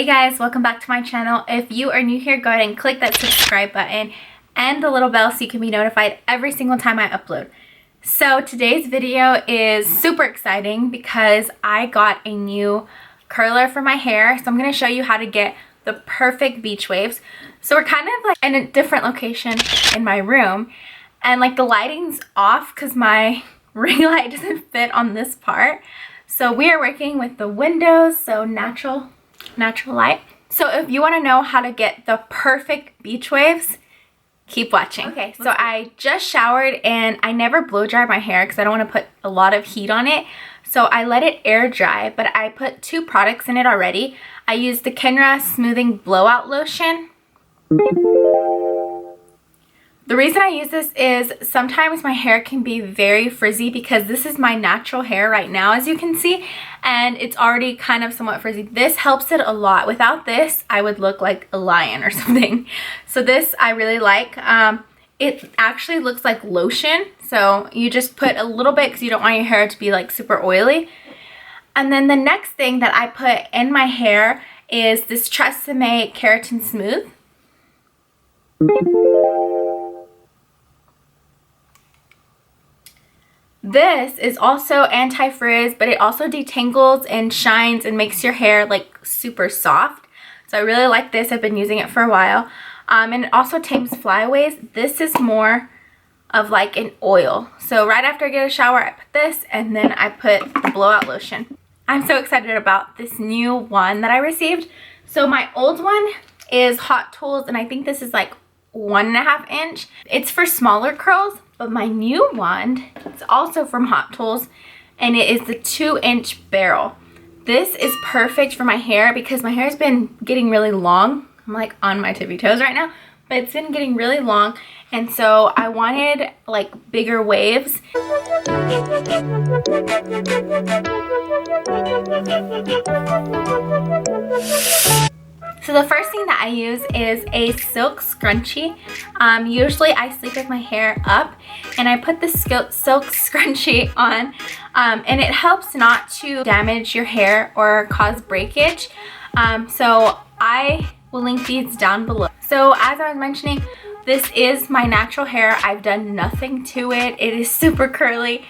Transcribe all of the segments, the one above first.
Hey guys, welcome back to my channel. If you are new here, go ahead and click that subscribe button and the little bell so you can be notified every single time I upload. So today's video is super exciting because I got a new curler for my hair. So I'm going to show you how to get the perfect beach waves. So we're kind of like in a different location in my room, and like the lighting's off because my ring light doesn't fit on this part. So we are working with the windows, so natural light. So if you want to know how to get the perfect beach waves, keep watching. Okay, so I just showered and I never blow dry my hair because I don't want to put a lot of heat on it. So I let it air dry, but I put two products in it already. I used the Kenra Smoothing Blowout Lotion. The reason I use this is sometimes my hair can be very frizzy because this is my natural hair right now, as you can see, and it's already kind of somewhat frizzy. This helps it a lot. Without this, I would look like a lion or something. So this I really like. It actually looks like lotion, so you just put a little bit because you don't want your hair to be like super oily. And then the next thing that I put in my hair is this TRESemmé Keratin Smooth. This is also anti-frizz, but it also detangles and shines and makes your hair like super soft. So I really like this. I've been using it for a while. And it also tames flyaways. This is more of like an oil. So right after I get a shower, I put this and then I put the blowout lotion. I'm so excited about this new one that I received. So my old one is Hot Tools, and I think this is like 1.5 inch. It's for smaller curls. But my new one is also from Hot Tools, and it is the 2-inch barrel. This is perfect for my hair because my hair has been getting really long. I'm like on my tippy toes right now, but it's been getting really long, and so I wanted like bigger waves. So the first thing that I use is a silk scrunchie. Usually I sleep with my hair up, and I put the silk scrunchie on, and it helps not to damage your hair or cause breakage. So I will link these down below. So as I was mentioning, this is my natural hair. I've done nothing to it. It is super curly,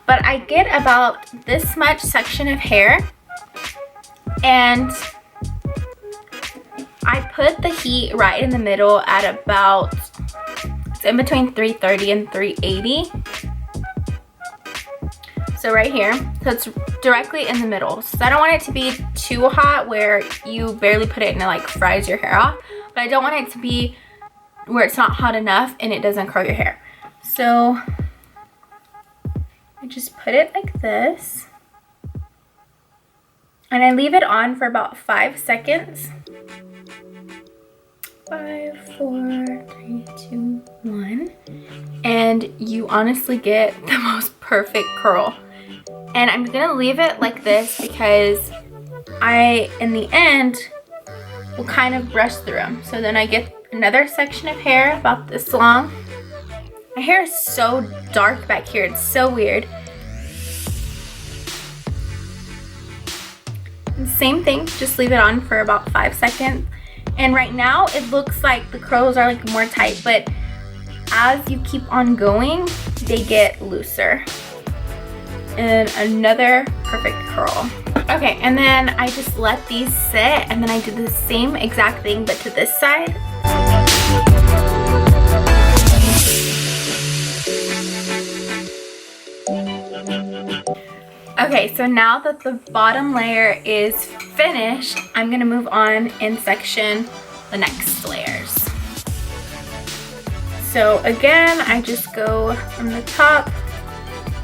but I get about this much section of hair, and I put the heat right in the middle at about, it's in between 330 and 380. So right here, so it's directly in the middle. So I don't want it to be too hot where you barely put it and it like fries your hair off, but I don't want it to be where it's not hot enough and it doesn't curl your hair. So I just put it like this, and I leave it on for about 5 seconds. 5, 4, 3, 2, 1, and you honestly get the most perfect curl. And I'm gonna leave it like this because I, in the end, will kind of brush through them. So then I get another section of hair about this long. My hair is so dark back here, it's so weird. And same thing, just leave it on for about 5 seconds. And right now it looks like the curls are like more tight, but as you keep on going, they get looser. And another perfect curl. Okay, and then I just let these sit, and then I do the same exact thing but to this side. Okay, so now that the bottom layer is finished, I'm gonna move on and section the next layers. So again, I just go from the top,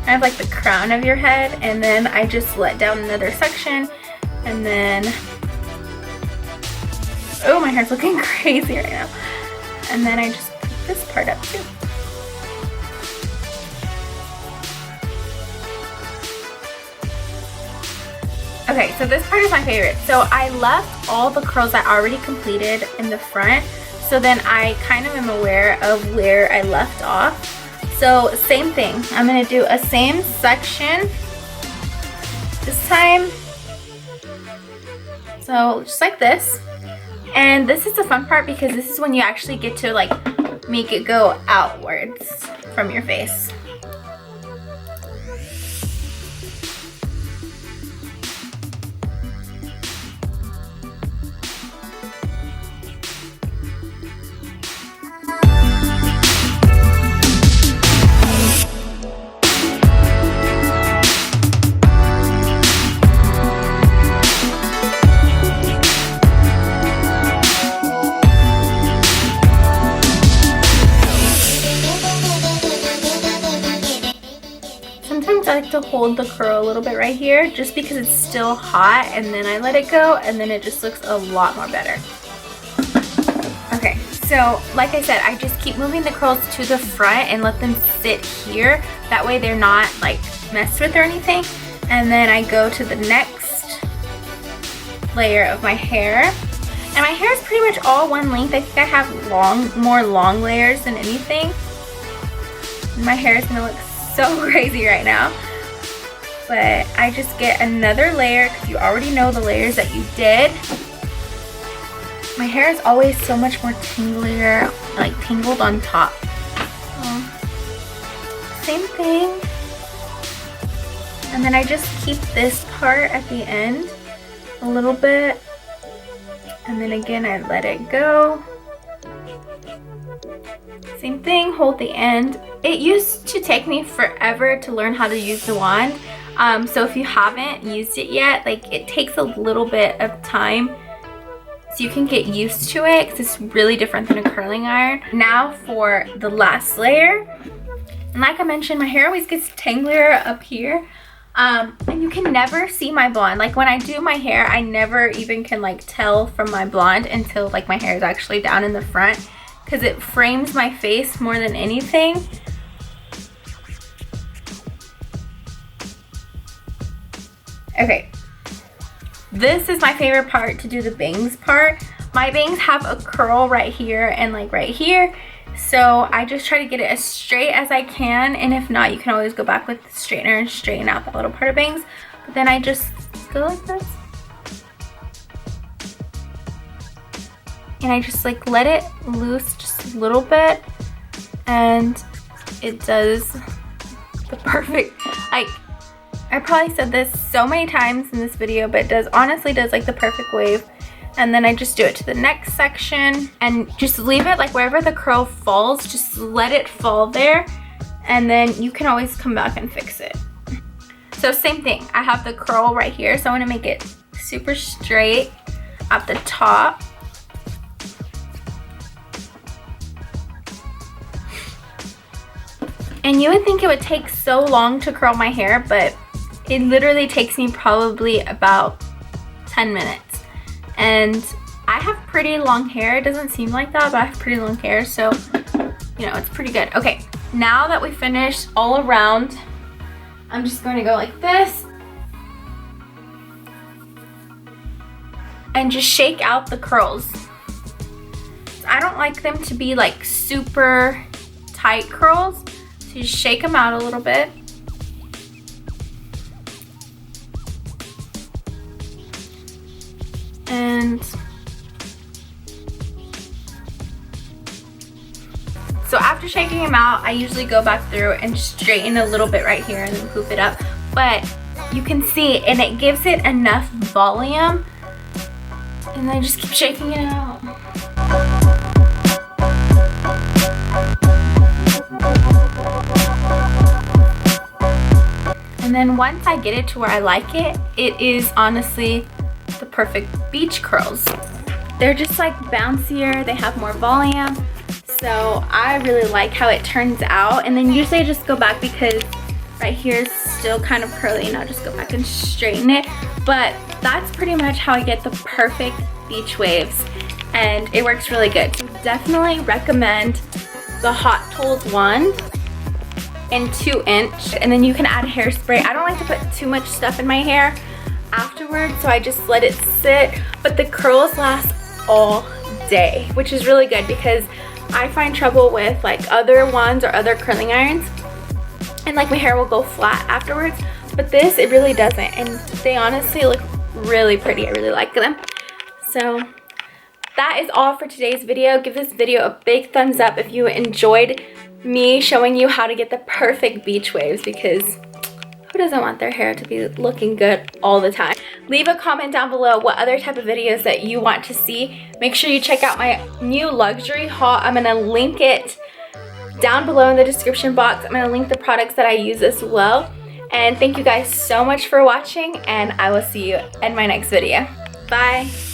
kind of like the crown of your head, and then I just let down another section, and then, oh, my hair's looking crazy right now. And then I just put this part up too. Okay, so this part is my favorite. So I left all the curls I already completed in the front, so then I kind of am aware of where I left off. So same thing, I'm gonna do a same section. This time So just like this. And this is the fun part because this is when you actually get to like make it go outwards from your face. Sometimes I like to hold the curl a little bit right here just because it's still hot, and then I let it go and then it just looks a lot more better. Okay, so like I said, I just keep moving the curls to the front and let them sit here. That way they're not like messed with or anything. And then I go to the next layer of my hair. And my hair is pretty much all one length. I think I have more long layers than anything. My hair is gonna look so crazy right now. But I just get another layer because you already know the layers that you did. My hair is always so much more tanglier, like tangled on top. Same thing. And then I just keep this part at the end a little bit. And then again, I let it go. Same thing, hold the end. It used to take me forever to learn how to use the wand. So if you haven't used it yet, like it takes a little bit of time so you can get used to it because it's really different than a curling iron. Now for the last layer. And like I mentioned, my hair always gets tanglier up here. And you can never see my blonde. Like when I do my hair, I never even can like tell from my blonde until like my hair is actually down in the front because it frames my face more than anything. Okay, this is my favorite part to do the bangs part. My bangs have a curl right here and like right here. So I just try to get it as straight as I can, and if not, you can always go back with the straightener and straighten out that little part of bangs. But then I just go like this. And I just like let it loose just a little bit, and it does the perfect, like, I probably said this so many times in this video, but it honestly does like the perfect wave. And then I just do it to the next section and just leave it like wherever the curl falls, just let it fall there. And then you can always come back and fix it. So same thing, I have the curl right here. So I want to make it super straight at the top. And you would think it would take so long to curl my hair, but it literally takes me probably about 10 minutes. And I have pretty long hair. It doesn't seem like that, but I have pretty long hair, so you know, it's pretty good. Okay, now that we finished all around, I'm just going to go like this and just shake out the curls. I don't like them to be like super tight curls, so you just shake them out a little bit. And so after shaking them out, I usually go back through and straighten a little bit right here and then poof it up. But you can see, and it gives it enough volume. And I just keep shaking it out. And then once I get it to where I like it, it is honestly the perfect beach curls. They're just like bouncier, they have more volume, so I really like how it turns out. And then usually I just go back because right here is still kind of curly, and I'll just go back and straighten it. But that's pretty much how I get the perfect beach waves, and it works really good. So definitely recommend the Hot Tools wand in 2-inch, and then you can add hairspray. I don't like to put too much stuff in my hair afterwards, so I just let it sit, but the curls last all day, which is really good because I find trouble with like other wands or other curling irons, and like my hair will go flat afterwards, but this, it really doesn't, and they honestly look really pretty. I really like them. So that is all for today's video. Give this video a big thumbs up if you enjoyed me showing you how to get the perfect beach waves, because who doesn't want their hair to be looking good all the time? Leave a comment down below what other type of videos that you want to see. Make sure you check out my new luxury haul. I'm gonna link it down below in the description box. I'm gonna link the products that I use as well. And thank you guys so much for watching, and I will see you in my next video. Bye.